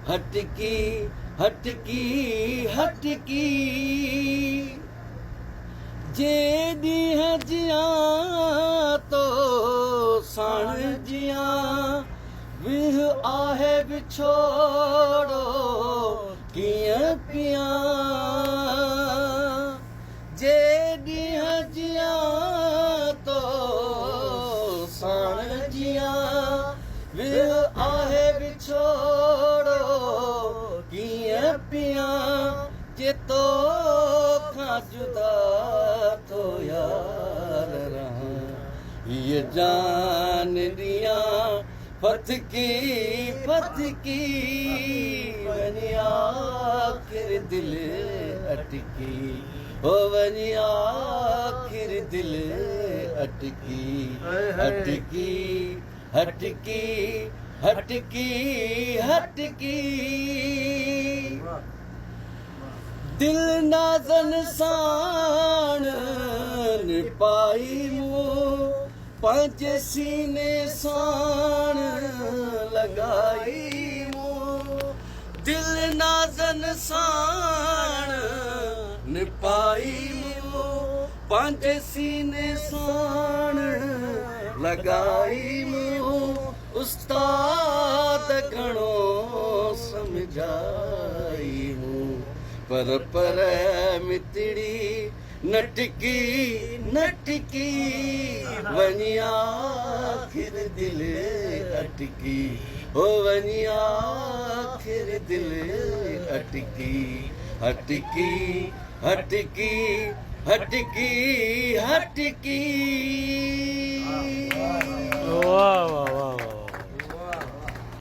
हटकी हटकी हटकी जे ॾींहं जियां तो साण जियां विह आहे विछोड़ो कीअं पियां जे ॾींहं जियां तो साण जियां विह आहे विछोड़ो कीअं पियां जे तो खां जुदा थो यार रहां हीअ जान ॾियां फथकी फथकी वञी आख़िर दिल अटकी हो वञी आख़िर दिल अटकी अटकी हटकी हटकी हटकी दिल नाज़न साण निपाई मूं पंहिंजे सीने साण लॻाई मूं दिल नाज़न साण निपाई मूं पंहिंजे सीने साण लॻाई मूं उस्ताद घणो सम्झाई मूं पर मितड़ी नटकी नटकी वञी आख़िर दिल अटकी हो वञी आख़िर दिल अटकी हटकी हटकी हटकी हटकी वाह वाह